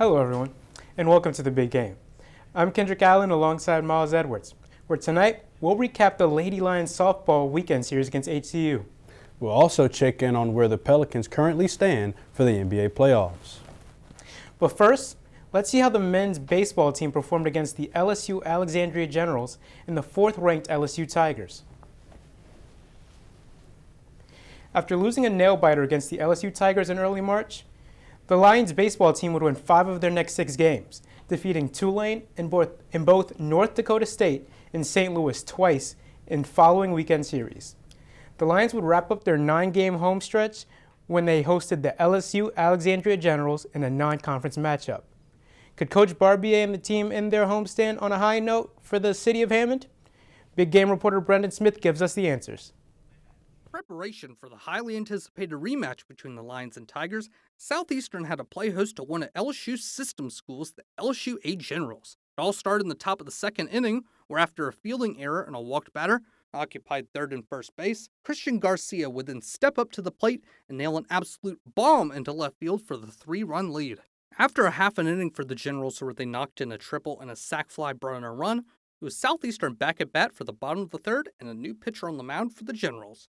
Hello everyone, and welcome to The Big Game. I'm Kendrick Allen alongside Myles Edwards, where tonight we'll recap the Lady Lions softball weekend series against HCU. We'll also check in on where the Pelicans currently stand for the NBA playoffs. But first, let's see how the men's baseball team performed against the LSU Alexandria Generals and the fourth-ranked LSU Tigers. After losing a nail-biter against the LSU Tigers in early March, the Lions baseball team would win 5 of their next 6 games, defeating Tulane in both North Dakota State and St. Louis twice in following weekend series. The Lions would wrap up their 9-game home stretch when they hosted the LSU Alexandria Generals in a non-conference matchup. Could Coach Barbier and the team end their homestand on a high note for the city of Hammond? Big Game reporter Brendan Smith gives us the answers. Preparation for the highly anticipated rematch between the Lions and Tigers, Southeastern had to play host to one of LSU's system schools, the LSU A Generals. It all started in the top of the second inning, where after a fielding error and a walked batter, occupied third and first base, Christian Garcia would then step up to the plate and nail an absolute bomb into left field for the 3-run lead. After a half an inning for the Generals, where they knocked in a triple and a sac fly brought in a run, it was Southeastern back at bat for the bottom of the third and a new pitcher on the mound for the Generals.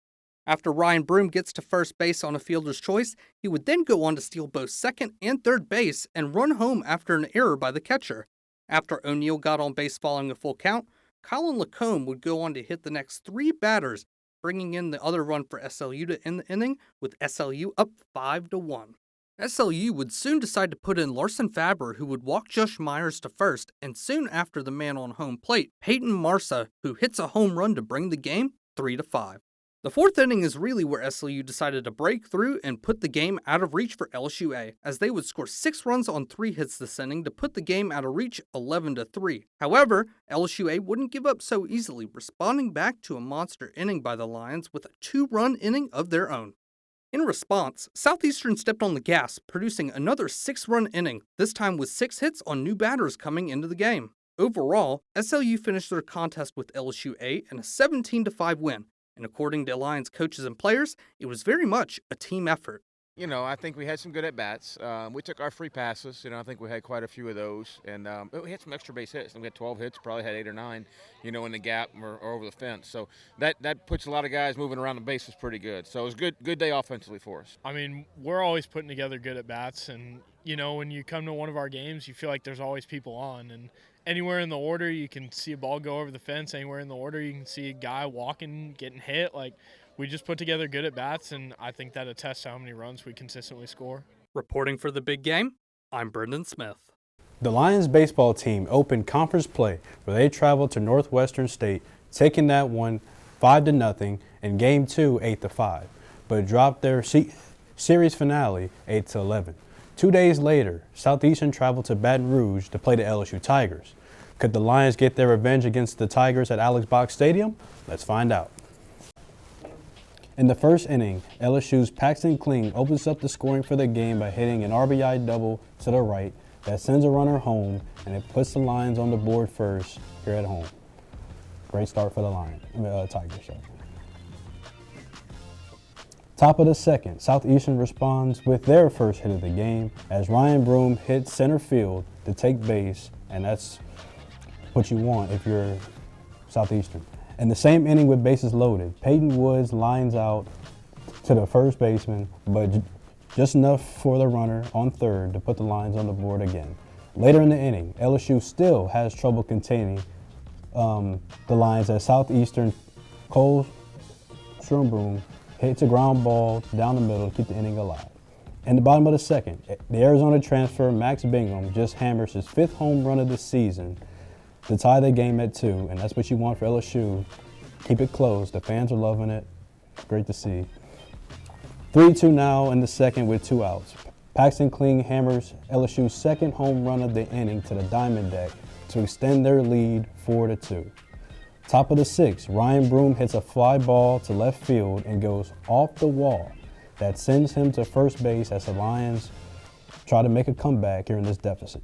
After Ryan Broom gets to first base on a fielder's choice, he would then go on to steal both second and third base and run home after an error by the catcher. After O'Neill got on base following a full count, Colin Lacombe would go on to hit the next 3 batters, bringing in the other run for SLU to end the inning, with SLU up 5-1. SLU would soon decide to put in Larson Faber, who would walk Josh Myers to first, and soon after the man on home plate, Peyton Marsa, who hits a home run to bring the game 3-5. The fourth inning is really where SLU decided to break through and put the game out of reach for LSU-A, as they would score 6 runs on 3 hits this inning to put the game out of reach 11-3. However, LSU-A wouldn't give up so easily, responding back to a monster inning by the Lions with a 2-run inning of their own. In response, Southeastern stepped on the gas, producing another 6-run inning, this time with 6 hits on new batters coming into the game. Overall, SLU finished their contest with LSU-A in a 17-5 win. And according to Lions coaches and players, it was very much a team effort. You know, I think we had some good at-bats. We took our free passes. I think we had quite a few of those. And we had some extra base hits. We had 12 hits, probably had 8 or 9, in the gap or over the fence. So that puts a lot of guys moving around the bases pretty good. So it was a good day offensively for us. I mean, we're always putting together good at-bats. And, when you come to one of our games, you feel like there's always people on. And anywhere in the order, you can see a ball go over the fence. Anywhere in the order, you can see a guy walking, getting hit. We just put together good at-bats, and I think that attests to how many runs we consistently score. Reporting for The Big Game, I'm Brendan Smith. The Lions baseball team opened conference play where they traveled to Northwestern State, taking that one 5-0 and Game 2 8-5, but dropped their series finale 8-11. 2 days later, Southeastern traveled to Baton Rouge to play the LSU Tigers. Could the Lions get their revenge against the Tigers at Alex Box Stadium? Let's find out. In the first inning, LSU's Paxton Kling opens up the scoring for the game by hitting an RBI double to the right that sends a runner home, and it puts the Lions on the board first here at home. Great start for the Tigers. Top of the second, Southeastern responds with their first hit of the game as Ryan Broom hits center field to take base, and that's what you want if you're Southeastern. In the same inning with bases loaded, Peyton Woods lines out to the first baseman, but just enough for the runner on third to put the Lions on the board again. Later in the inning, LSU still has trouble containing the Lions as Southeastern Cole Schrombroom hits a ground ball down the middle to keep the inning alive. In the bottom of the second, the Arizona transfer Max Bingham just hammers his 5th home run of the season to tie the game at 2, and that's what you want for LSU. Keep it close. The fans are loving it. Great to see. 3-2 now in the second with 2 outs. Paxton Kling hammers LSU's 2nd home run of the inning to the diamond deck to extend their lead 4-2. Top of the 6th, Ryan Broom hits a fly ball to left field and goes off the wall. That sends him to first base as the Lions try to make a comeback here in this deficit.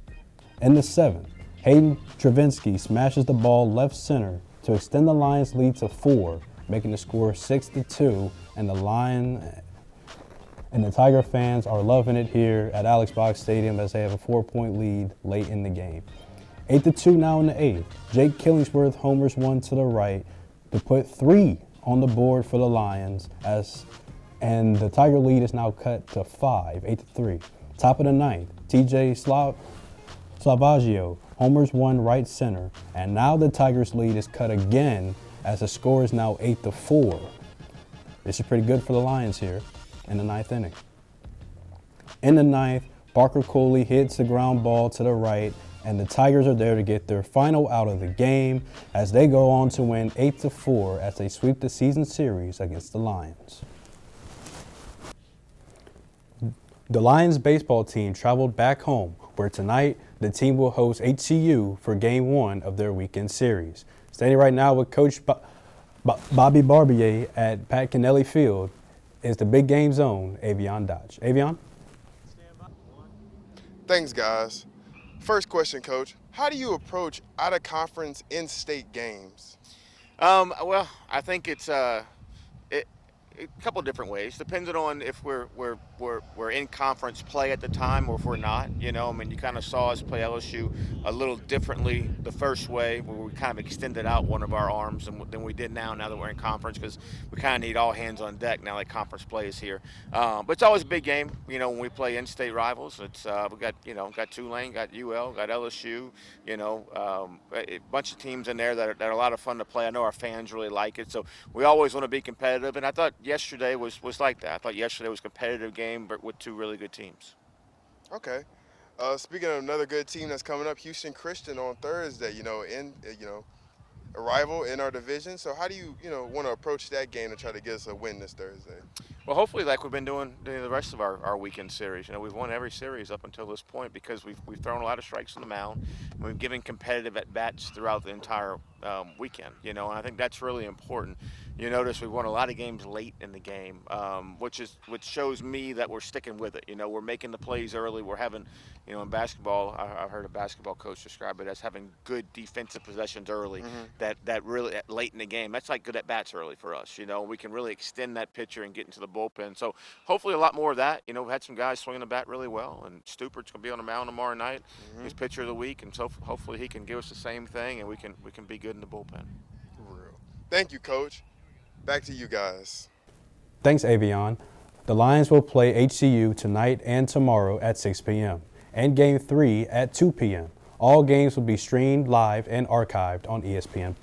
In the 7th, Hayden Travinsky smashes the ball left center to extend the Lions' lead to 4, making the score 6-2, and the And the Tiger fans are loving it here at Alex Box Stadium as they have a 4-point lead late in the game. 8-2 now in the 8th. Jake Killingsworth homers one to the right to put 3 on the board for the Lions, and the Tiger lead is now cut to 5, 8-3. Top of the 9th, TJ Slavaggio homers one right center, and now the Tigers lead is cut again as the score is now 8-4. This is pretty good for the Lions here in the 9th inning. In the 9th, Barker Cooley hits the ground ball to the right, and the Tigers are there to get their final out of the game as they go on to win 8-4 as they sweep the season series against the Lions. The Lions baseball team traveled back home, where tonight the team will host HCU for Game 1 of their weekend series. Standing right now with Coach Bobby Barbier at Pat Kennelly Field is the Big Game Zone, Avion Dodge. Avion? Thanks, guys. First question, Coach. How do you approach out-of-conference in-state games? Well, I think it's a couple of different ways, depending on if we're in conference play at the time or if we're not. You know, I mean, you kind of saw us play LSU a little differently the first way, where we kind of extended out one of our arms than we did now that we're in conference, because we kind of need all hands on deck now that conference play is here. But it's always a big game, you know, when we play in-state rivals. It's we got Tulane, got UL, got LSU, you know, a bunch of teams in there that are a lot of fun to play. I know our fans really like it, so we always want to be competitive, and I thought yesterday was like that. I thought yesterday was a competitive game, but with 2 really good teams. Okay. Speaking of another good team that's coming up, Houston Christian on Thursday. A rival in our division. So how do you want to approach that game to try to get us a win this Thursday? Well, hopefully, like we've been doing the rest of our weekend series. You know, we've won every series up until this point because we've thrown a lot of strikes on the mound, and we've given competitive at bats throughout the entire weekend. You know, and I think that's really important. You notice we won a lot of games late in the game, which shows me that we're sticking with it. You know, we're making the plays early. We're having, you know, in basketball, I heard a basketball coach describe it as having good defensive possessions early. Mm-hmm. That really late in the game. That's like good at bats early for us. You know, we can really extend that pitcher and get into the bullpen. So hopefully a lot more of that. You know, we had some guys swinging the bat really well, and Stupert's gonna be on the mound tomorrow night. Mm-hmm. He's pitcher of the week, and so hopefully he can give us the same thing, and we can be good in the bullpen. Real. Thank you, Coach. Back to you guys. Thanks, Avion. The Lions will play HCU tonight and tomorrow at 6 p.m. and Game 3 at 2 p.m. All games will be streamed live and archived on ESPN+.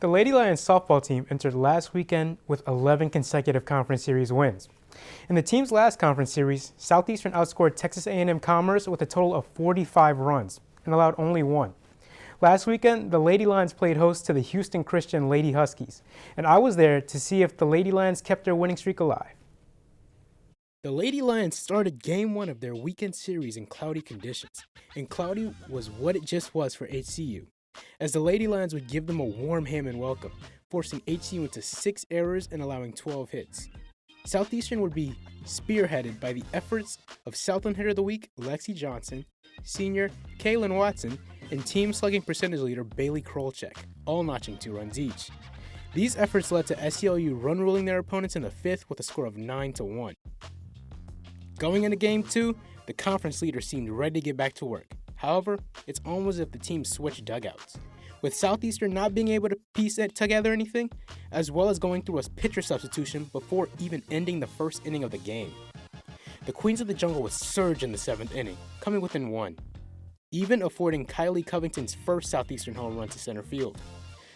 The Lady Lions softball team entered last weekend with 11 consecutive conference series wins. In the team's last conference series, Southeastern outscored Texas A&M Commerce with a total of 45 runs and allowed only 1. Last weekend, the Lady Lions played host to the Houston Christian Lady Huskies, and I was there to see if the Lady Lions kept their winning streak alive. The Lady Lions started Game 1 of their weekend series in cloudy conditions, and cloudy was what it just was for HCU, as the Lady Lions would give them a warm Hammond welcome, forcing HCU into 6 errors and allowing 12 hits. Southeastern would be spearheaded by the efforts of Southland Hitter of the Week Lexi Johnson, senior Kaylin Watson, and team slugging percentage leader Bailey Krolchek, all notching 2 runs each. These efforts led to SELU run-ruling their opponents in the 5th with a score of 9-1. Going into Game 2, the conference leader seemed ready to get back to work. However, it's almost as if the team switched dugouts, with Southeastern not being able to piece it together anything, as well as going through a pitcher substitution before even ending the first inning of the game. The Queens of the Jungle would surge in the 7th inning, coming within 1, even affording Kylie Covington's first Southeastern home run to center field.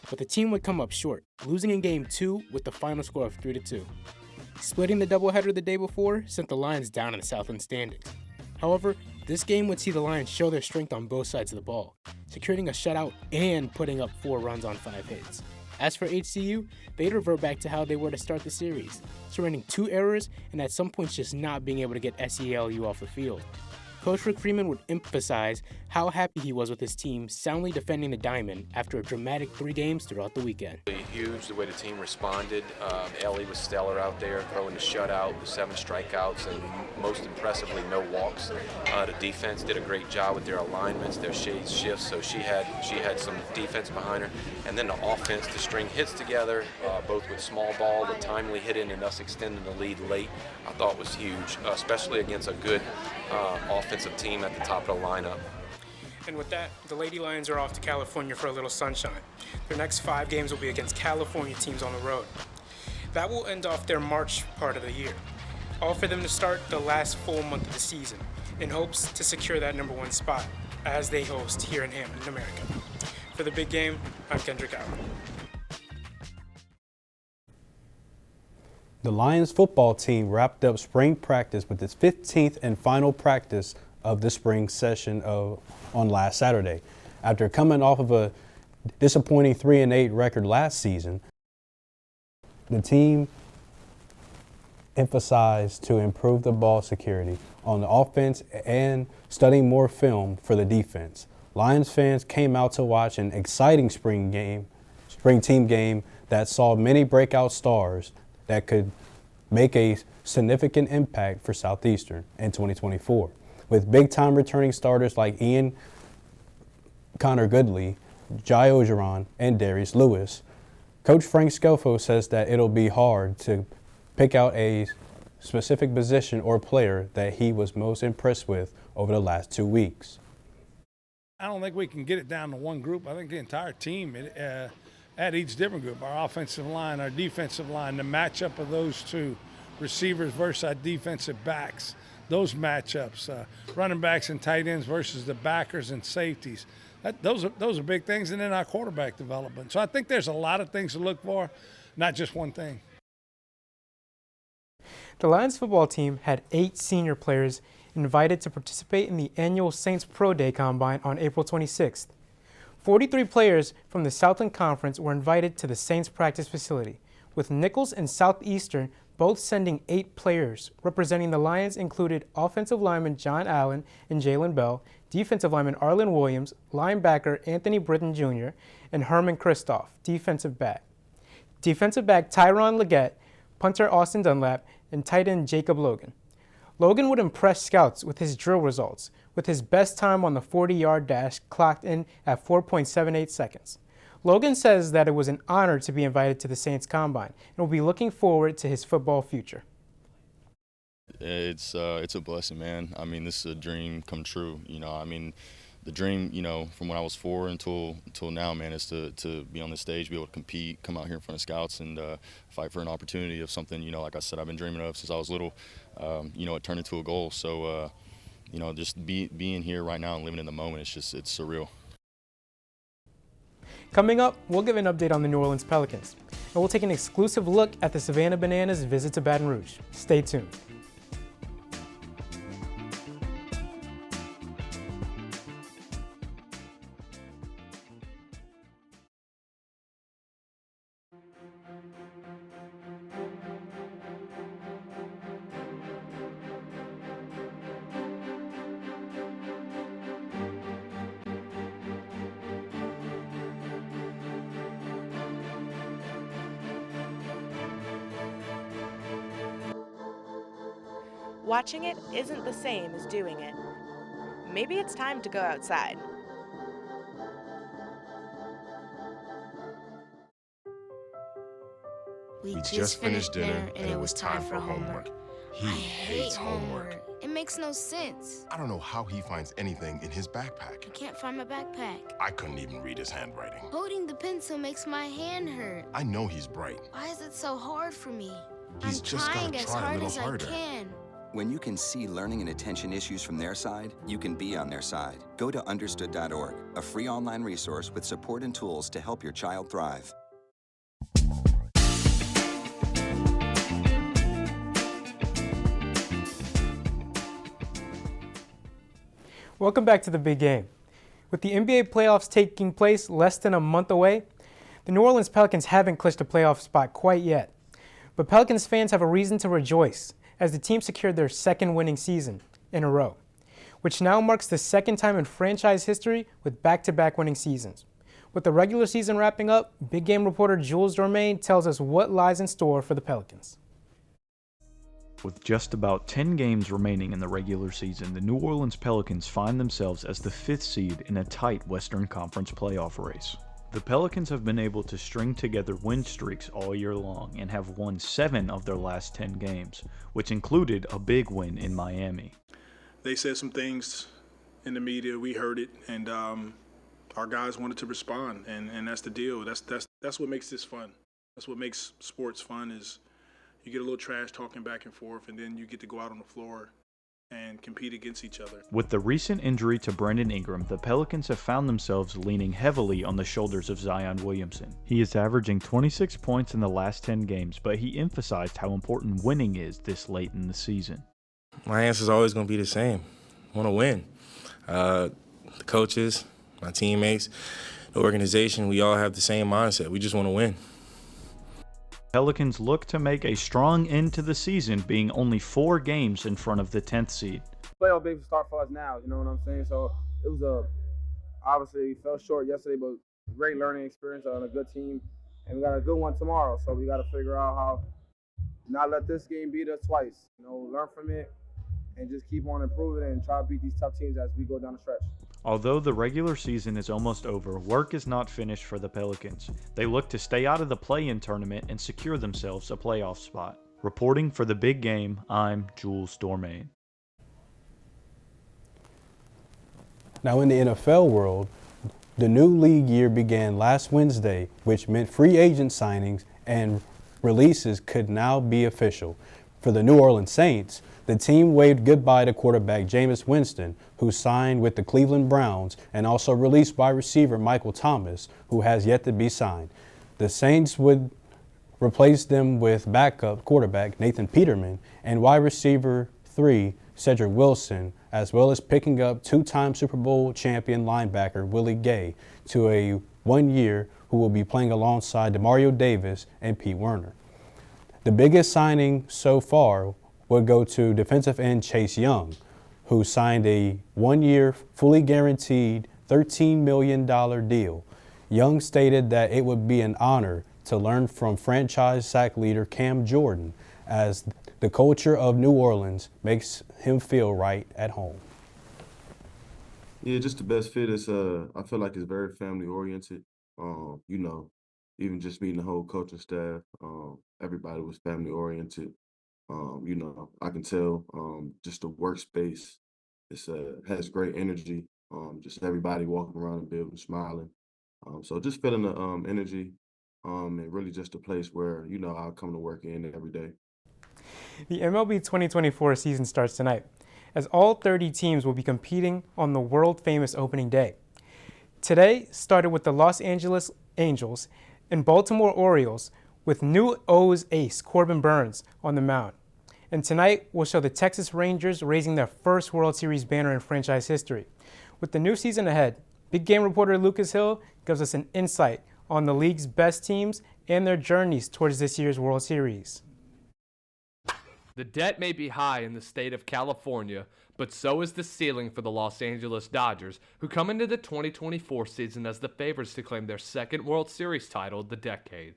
But the team would come up short, losing in Game 2 with the final score of 3-2. Splitting the doubleheader the day before sent the Lions down in the Southland standings. However, this game would see the Lions show their strength on both sides of the ball, securing a shutout and putting up 4 runs on 5 hits. As for HCU, they'd revert back to how they were to start the series, surrendering 2 errors and at some points just not being able to get SELU off the field. Coach Rick Freeman would emphasize how happy he was with his team soundly defending the diamond after a dramatic 3 games throughout the weekend. huge the way the team responded. Ellie was stellar out there, throwing the shutout with 7 strikeouts and most impressively no walks. The defense did a great job with their alignments, their shades shifts, so she had some defense behind her. And then the offense to string hits together, both with small ball, the timely hitting, and us extending the lead late, I thought was huge, especially against a good offensive team at the top of the lineup. And with that, the Lady Lions are off to California for a little sunshine. Their next 5 games will be against California teams on the road. That will end off their March part of the year, all for them to start the last full month of the season in hopes to secure that #1 spot as they host here in Hammond, America. For the big game, I'm Kendrick. The Lions football team wrapped up spring practice with its 15th and final practice of the spring session on last Saturday. After coming off of a disappointing 3-8 record last season, the team emphasized to improve the ball security on the offense and studying more film for the defense. Lions fans came out to watch an exciting spring team game that saw many breakout stars that could make a significant impact for Southeastern in 2024. With big-time returning starters like Ian Connor Goodley, Jai Ogeron, and Darius Lewis, Coach Frank Scelfo says that it'll be hard to pick out a specific position or player that he was most impressed with over the last 2 weeks. I don't think we can get it down to one group. I think the entire team at each different group, our offensive line, our defensive line, the matchup of those two, receivers versus our defensive backs, those matchups, running backs and tight ends versus the backers and safeties. Those are big things, and then our quarterback development. So I think there's a lot of things to look for, not just one thing. The Lions football team had 8 senior players invited to participate in the annual Saints Pro Day Combine on April 26th. 43 players from the Southland Conference were invited to the Saints practice facility, with Nichols and Southeastern both sending 8 players. Representing the Lions included offensive lineman John Allen and Jalen Bell, defensive lineman Arlen Williams, linebacker Anthony Britton Jr., and Herman Kristoff, defensive back. Defensive back Tyron Leggett, punter Austin Dunlap, and tight end Jacob Logan. Logan would impress scouts with his drill results, with his best time on the 40-yard dash clocked in at 4.78 seconds. Logan says that it was an honor to be invited to the Saints Combine and will be looking forward to his football future. It's a blessing, man. I mean, this is a dream come true. You know, I mean, the dream, you know, from when I was 4 until now, man, is to be on the stage, be able to compete, come out here in front of scouts, and fight for an opportunity of something, you know, like I said, I've been dreaming of since I was little. You know, it turned into a goal. So, you know, just being here right now and living in the moment, it's surreal. Coming up, we'll give an update on the New Orleans Pelicans, and we'll take an exclusive look at the Savannah Bananas' visit to Baton Rouge. Stay tuned. Watching it isn't the same as doing it. Maybe it's time to go outside. We just finished dinner and it was time for homework. He hates homework. It makes no sense. I don't know how he finds anything in his backpack. I can't find my backpack. I couldn't even read his handwriting. Holding the pencil makes my hand hurt. I know he's bright. Why is it so hard for me? He's just trying gotta as try a hard little as harder. I can. When you can see learning and attention issues from their side, you can be on their side. Go to understood.org, a free online resource with support and tools to help your child thrive. Welcome back to the big game. With the NBA playoffs taking place less than a month away, the New Orleans Pelicans haven't clinched a playoff spot quite yet. But Pelicans fans have a reason to rejoice as the team secured their second winning season in a row, which now marks the second time in franchise history with back-to-back winning seasons. With the regular season wrapping up, big game reporter Jules Dormain tells us what lies in store for the Pelicans. With just about 10 games remaining in the regular season, the New Orleans Pelicans find themselves as the 5th seed in a tight Western Conference playoff race. The Pelicans have been able to string together win streaks all year long and have won 7 of their last 10 games, which included a big win in Miami. They said some things in the media, we heard it, and our guys wanted to respond, and that's the deal. That's what makes this fun. That's what makes sports fun, is you get a little trash talking back and forth, and then you get to go out on the floor and compete against each other. With the recent injury to Brandon Ingram, the Pelicans have found themselves leaning heavily on the shoulders of Zion Williamson. He is averaging 26 points in the last 10 games, but he emphasized how important winning is this late in the season. My answer is always going to be the same. I want to win. The coaches, my teammates, the organization, we all have the same mindset. We just want to win. Pelicans look to make a strong end to the season, being only 4 games in front of the 10th seed. Playoff big start for us now, you know what I'm saying? So it was obviously fell short yesterday, but great learning experience on a good team, and we got a good one tomorrow. So we got to figure out how not let this game beat us twice. You know, learn from it and just keep on improving and try to beat these tough teams as we go down the stretch. Although the regular season is almost over, work is not finished for the Pelicans. They look to stay out of the play-in tournament and secure themselves a playoff spot. Reporting for the big game, I'm Jules Dormain. Now in the NFL world, the new league year began last Wednesday, which meant free agent signings and releases could now be official. For the New Orleans Saints, the team waved goodbye to quarterback Jameis Winston, who signed with the Cleveland Browns, and also released wide receiver Michael Thomas, who has yet to be signed. The Saints would replace them with backup quarterback Nathan Peterman and wide receiver 3 Cedric Wilson, as well as picking up 2-time Super Bowl champion linebacker Willie Gay to a 1 year, who will be playing alongside Demario Davis and Pete Werner. The biggest signing so far would go to defensive end Chase Young, who signed a 1-year, fully guaranteed $13 million deal. Young stated that it would be an honor to learn from franchise sack leader Cam Jordan, as the culture of New Orleans makes him feel right at home. Yeah, just the best fit is, I feel like it's very family oriented. You know, even just meeting the whole coaching staff, everybody was family oriented. You know, I can tell just the workspace has great energy. Just everybody walking around the building smiling. So just feeling the energy, and really just a place where, you know, I'll come to work in every day. The MLB 2024 season starts tonight, as all 30 teams will be competing on the world-famous opening day. Today started with the Los Angeles Angels and Baltimore Orioles, with new O's ace Corbin Burnes on the mound. And tonight will show the Texas Rangers raising their first World Series banner in franchise history. With the new season ahead, big game reporter Lucas Hill gives us an insight on the league's best teams and their journeys towards this year's World Series. The debt may be high in the state of California, but so is the ceiling for the Los Angeles Dodgers, who come into the 2024 season as the favorites to claim their second World Series title of the decade.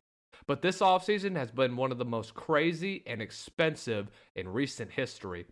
But this offseason has been one of the most crazy and expensive in recent history.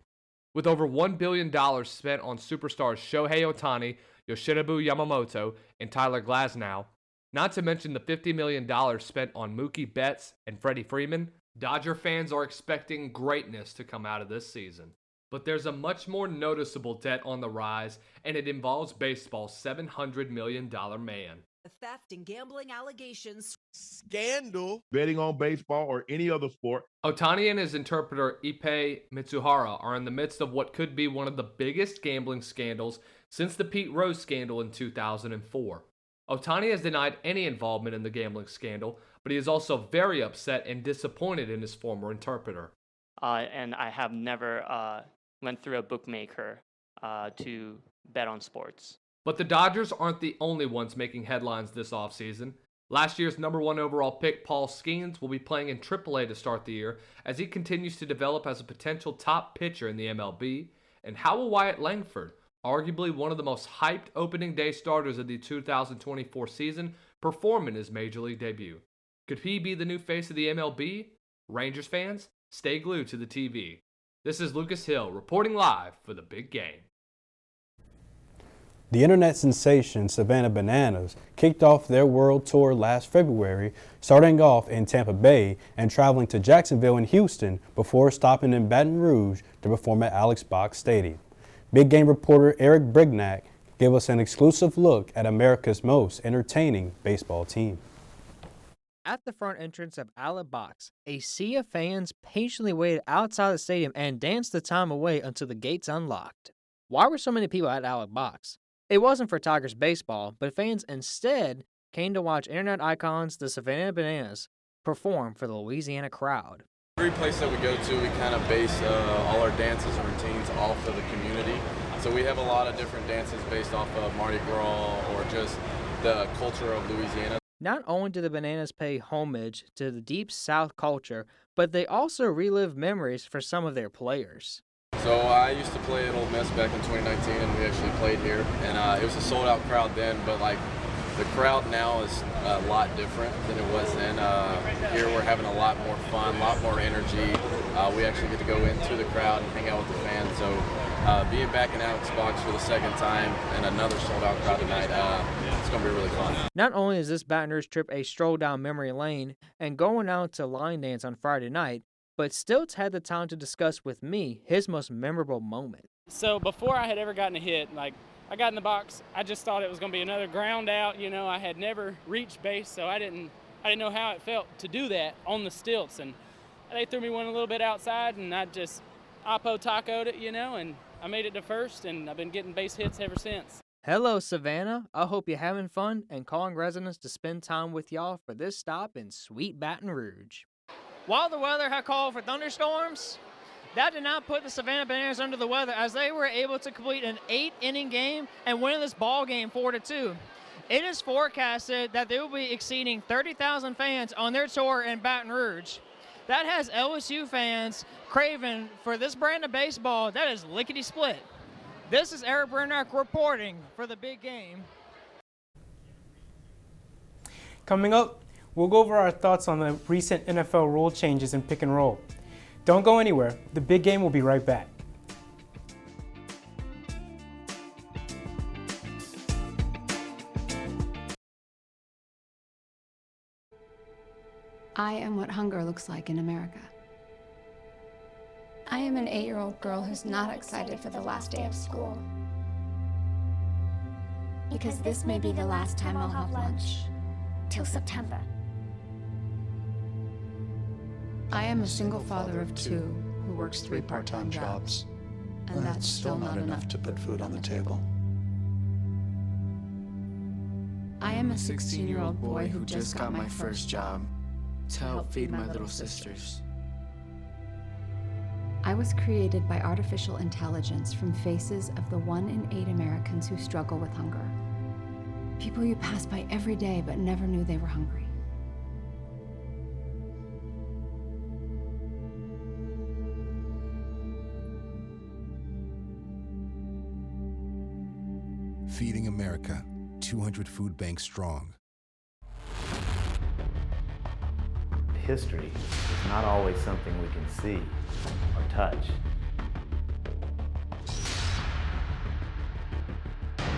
With over $1 billion spent on superstars Shohei Ohtani, Yoshinobu Yamamoto, and Tyler Glasnow, not to mention the $50 million spent on Mookie Betts and Freddie Freeman, Dodger fans are expecting greatness to come out of this season. But there's a much more noticeable debt on the rise, and it involves baseball's $700 million man. The theft and gambling allegations. Scandal. Betting on baseball or any other sport. Ohtani and his interpreter Ippei Mitsuhara are in the midst of what could be one of the biggest gambling scandals since the Pete Rose scandal in 2004. Ohtani has denied any involvement in the gambling scandal, but he is also very upset and disappointed in his former interpreter. And I have never went through a bookmaker to bet on sports. But the Dodgers aren't the only ones making headlines this offseason. Last year's #1 overall pick, Paul Skeens, will be playing in AAA to start the year as he continues to develop as a potential top pitcher in the MLB. And how will Wyatt Langford, arguably one of the most hyped opening day starters of the 2024 season, perform in his Major League debut. Could he be the new face of the MLB? Rangers fans, stay glued to the TV. This is Lucas Hill reporting live for the big game. The internet sensation Savannah Bananas kicked off their world tour last February, starting off in Tampa Bay and traveling to Jacksonville and Houston before stopping in Baton Rouge to perform at Alex Box Stadium. Big Game reporter Eric Brignac gave us an exclusive look at America's most entertaining baseball team. At the front entrance of Alex Box, a sea of fans patiently waited outside the stadium and danced the time away until the gates unlocked. Why were so many people at Alex Box? It wasn't for Tigers baseball, but fans instead came to watch internet icons, the Savannah Bananas, perform for the Louisiana crowd. Every place that we go to, we kind of base all our dances and routines off of the community. So we have a lot of different dances based off of Mardi Gras or just the culture of Louisiana. Not only do the Bananas pay homage to the deep South culture, but they also relive memories for some of their players. So I used to play at Ole Miss back in 2019, and we actually played here. And it was a sold-out crowd then, but like the crowd now is a lot different than it was then. Here we're having a lot more fun, a lot more energy. We actually get to go into the crowd and hang out with the fans. So being back in Alex Box for the second time and another sold-out crowd tonight, it's going to be really fun. Not only is this Baton Rouge trip a stroll down memory lane and going out to line dance on Friday night, but Stilts had the time to discuss with me his most memorable moment. So before I had ever gotten a hit, like I got in the box, I just thought it was going to be another ground out. You know, I had never reached base, so I didn't know how it felt to do that on the stilts. And they threw me one a little bit outside, and I just oppo-tacoed it, you know, and I made it to first, and I've been getting base hits ever since. Hello, Savannah. I hope you're having fun and calling residents to spend time with y'all for this stop in sweet Baton Rouge. While the weather had called for thunderstorms, that did not put the Savannah Bananas under the weather, as they were able to complete an 8-inning game and win this ball game 4-2. It is forecasted that they will be exceeding 30,000 fans on their tour in Baton Rouge. That has LSU fans craving for this brand of baseball that is lickety-split. This is Eric Brignac reporting for the big game. Coming up, we'll go over our thoughts on the recent NFL rule changes in pick and roll. Don't go anywhere. The big game will be right back. I am what hunger looks like in America. I am an 8-year-old girl who's not excited for the last day of school. Because this may be the last time I'll have lunch. Till September. I am a single father of 2 who works 3 part-time jobs. And that's still not enough to put food on the table. I am a 16-year-old boy who just got my first job to help feed my little sisters. I was created by artificial intelligence from faces of the 1 in 8 Americans who struggle with hunger. People you pass by every day but never knew they were hungry. Feeding America, 200 food banks strong. History is not always something we can see or touch.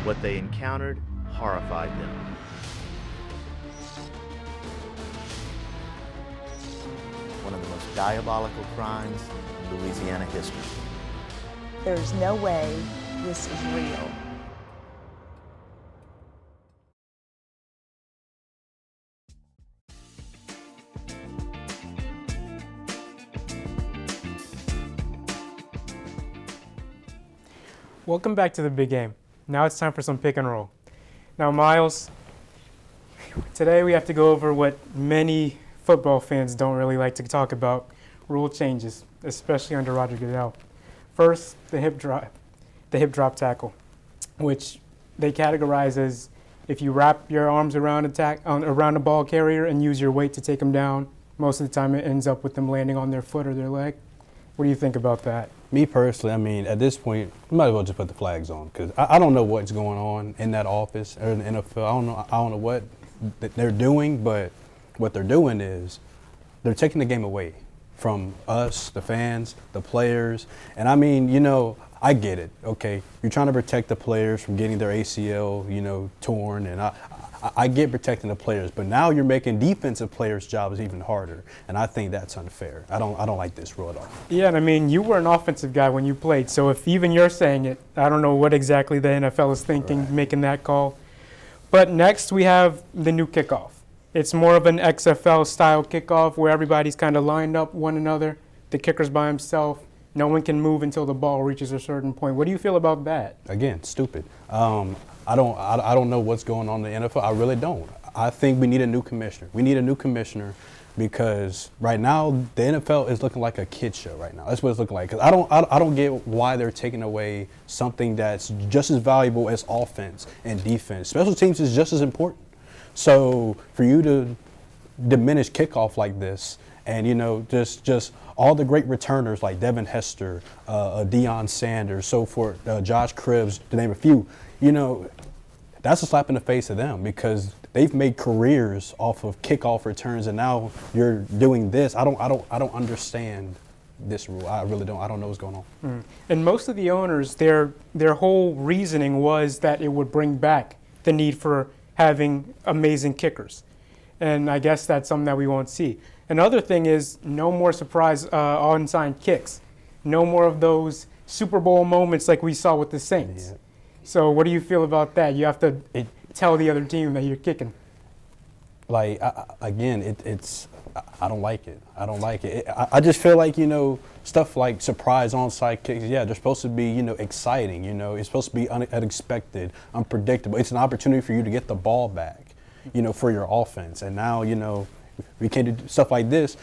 What they encountered horrified them. One of the most diabolical crimes in Louisiana history. There's no way this is real. Welcome back to the big game. Now it's time for some pick and roll. Now, Myles, today we have to go over what many football fans don't really like to talk about, rule changes, especially under Roger Goodell. First, the hip drop tackle, which they categorize as if you wrap your arms around a ball carrier and use your weight to take them down, most of the time it ends up with them landing on their foot or their leg. What do you think about that? Me personally, I mean, at this point, you might as well just put the flags on, because I don't know what's going on in that office or in the NFL. I don't know what they're doing, but what they're doing is they're taking the game away from us, the fans, the players. And I mean, you know, I get it, okay? You're trying to protect the players from getting their ACL, you know, torn, and I get protecting the players, but now you're making defensive players' jobs even harder, and I think that's unfair. I don't like this rule at all. Yeah, and I mean, you were an offensive guy when you played, so if even you're saying it, I don't know what exactly the NFL is thinking, making that call. But next we have the new kickoff. It's more of an XFL-style kickoff where everybody's kind of lined up one another. The kicker's by himself. No one can move until the ball reaches a certain point. What do you feel about that? Again, stupid. I don't know what's going on in the NFL. I really don't. I think we need a new commissioner. We need a new commissioner because right now the NFL is looking like a kid show right now. That's what it's looking like. 'Cause I don't get why they're taking away something that's just as valuable as offense and defense. Special teams is just as important. So for you to diminish kickoff like this, and you know, just all the great returners like Devin Hester, Deion Sanders, so forth, Josh Cribbs, to name a few, you know, that's a slap in the face of them because they've made careers off of kickoff returns, and now you're doing this. I don't understand this rule. I really don't. I don't know what's going on. And most of the owners, their whole reasoning was that it would bring back the need for having amazing kickers. And I guess that's something that we won't see. Another thing is no more surprise onside kicks. No more of those Super Bowl moments like we saw with the Saints. Yeah. So what do you feel about that? You have to tell the other team that you're kicking. Like, it's I don't like it. I don't like it. I just feel like, you know, stuff like surprise onside kicks, yeah, they're supposed to be, you know, exciting. You know, it's supposed to be unexpected, unpredictable. It's an opportunity for you to get the ball back, you know, for your offense. And now, you know, we can't do stuff like this.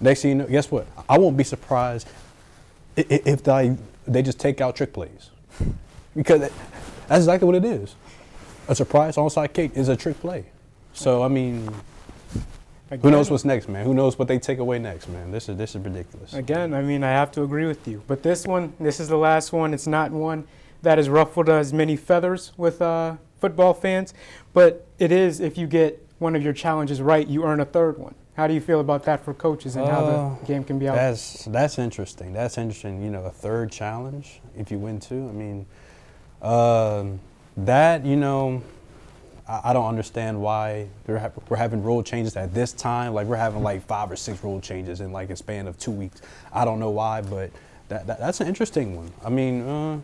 Next thing you know, guess what? I won't be surprised if they just take out trick plays. Because that's exactly what it is. A surprise onside kick is a trick play. So, I mean, who knows what's next, man? Who knows what they take away next, man? This is ridiculous. Again, I mean, I have to agree with you. But this is the last one. It's not one that has ruffled as many feathers with football fans. But it is, if you get one of your challenges right, you earn a third one. How do you feel about that for coaches and how the game can be out? That's interesting. That's interesting. You know, a third challenge if you win two. I mean, that, you know, I don't understand why we're having rule changes at this time. Like, we're having like 5 or 6 rule changes in like a span of 2 weeks. I don't know why, but that's an interesting one. I mean,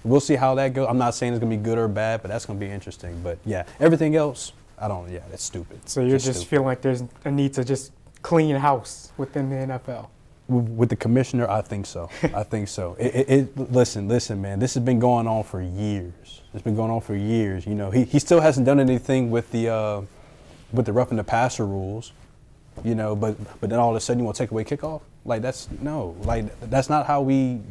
we'll see how that goes. I'm not saying it's going to be good or bad, but that's going to be interesting. But, yeah, everything else, that's stupid. So you're just feeling like there's a need to just clean house within the NFL? With the commissioner, I think so. I think so. Listen, man, this has been going on for years. It's been going on for years. You know, he still hasn't done anything with the roughing the passer rules. You know, but then all of a sudden you want to take away kickoff? Like, that's not how we, you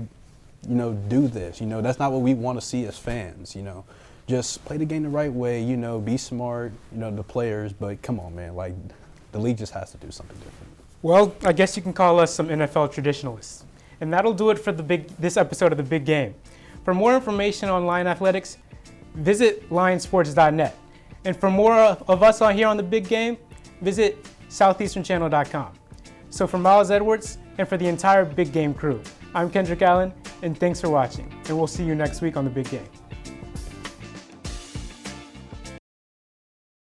know, do this. You know, that's not what we want to see as fans. You know, just play the game the right way. You know, be smart. You know, the players. But come on, man, like, the league just has to do something different. Well, I guess you can call us some NFL traditionalists. And that'll do it for this episode of The Big Game. For more information on Lion Athletics, visit lionsports.net. And for more of us on here on The Big Game, visit southeasternchannel.com. So for Myles Edwards and for the entire Big Game crew, I'm Kendrick Allen, and thanks for watching. And we'll see you next week on The Big Game.